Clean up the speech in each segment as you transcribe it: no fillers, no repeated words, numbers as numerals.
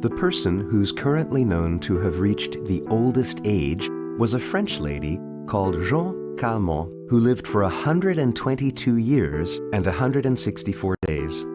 The person who's currently known to have reached the oldest age was a French lady called Jeanne Calment, who lived for 122 years and 164 days.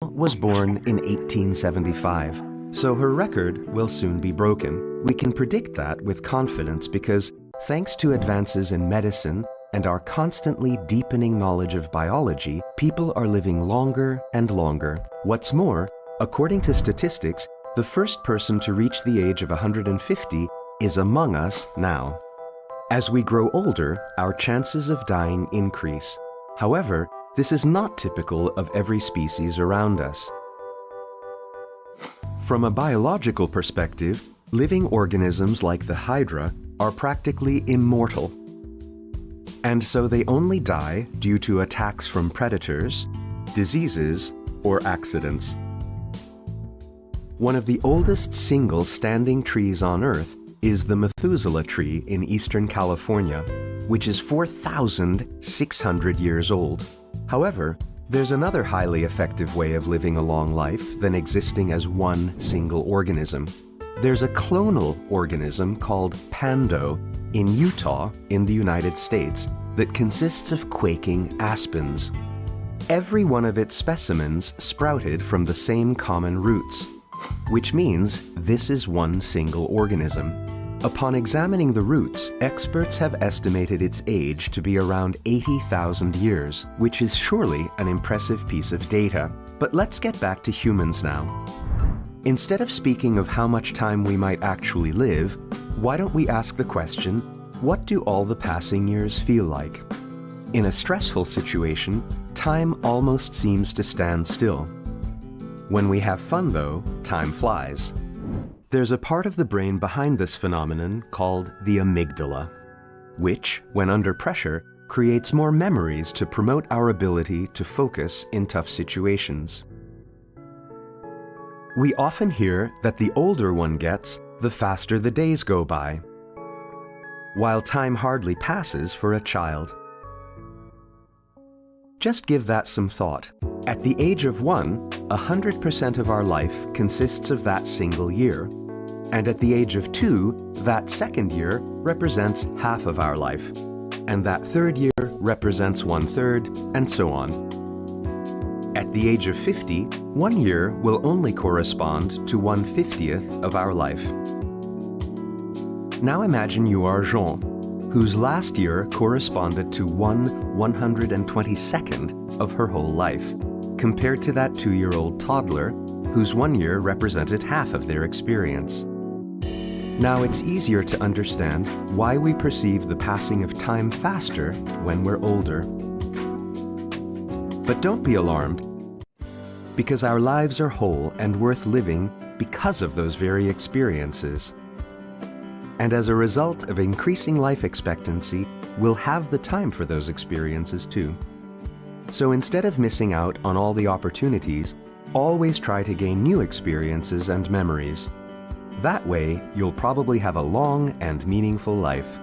Was born in 1875, so her record will soon be broken. We can predict that with confidence because, thanks to advances in medicine and our constantly deepening knowledge of biology, people are living longer and longer. What's more, according to statistics, the first person to reach the age of 150 is among us now. As we grow older, our chances of dying increase. However, this is not typical of every species around us. From a biological perspective, living organisms like the Hydra are practically immortal. And so they only die due to attacks from predators, diseases, or accidents. One of the oldest single standing trees on Earth is the Methuselah tree in eastern California, which is 4,600 years old. However, there's another highly effective way of living a long life than existing as one single organism. There's a clonal organism called Pando in Utah in the United States that consists of quaking aspens. Every one of its specimens sprouted from the same common roots, which means this is one single organism. Upon examining the roots, experts have estimated its age to be around 80,000 years, which is surely an impressive piece of data. But let's get back to humans now. Instead of speaking of how much time we might actually live, why don't we ask the question, what do all the passing years feel like? In a stressful situation, time almost seems to stand still. When we have fun, though, time flies. There's a part of the brain behind this phenomenon called the amygdala, which, when under pressure, creates more memories to promote our ability to focus in tough situations. We often hear that the older one gets, the faster the days go by, while time hardly passes for a child. Just give that some thought. At the age of 1, 100% of our life consists of that single year. And at the age of 2, that second year represents half of our life. And that third year represents 1/3, and so on. At the age of 50, 1 year will only correspond to 1/50th of our life. Now imagine you are Jean, whose last year corresponded to 1/122nd of her whole life, compared to that 2-year-old toddler, whose 1 year represented half of their experience. Now it's easier to understand why we perceive the passing of time faster when we're older. But don't be alarmed, because our lives are whole and worth living because of those very experiences. And as a result of increasing life expectancy, we'll have the time for those experiences too. So instead of missing out on all the opportunities, always try to gain new experiences and memories. That way, you'll probably have a long and meaningful life.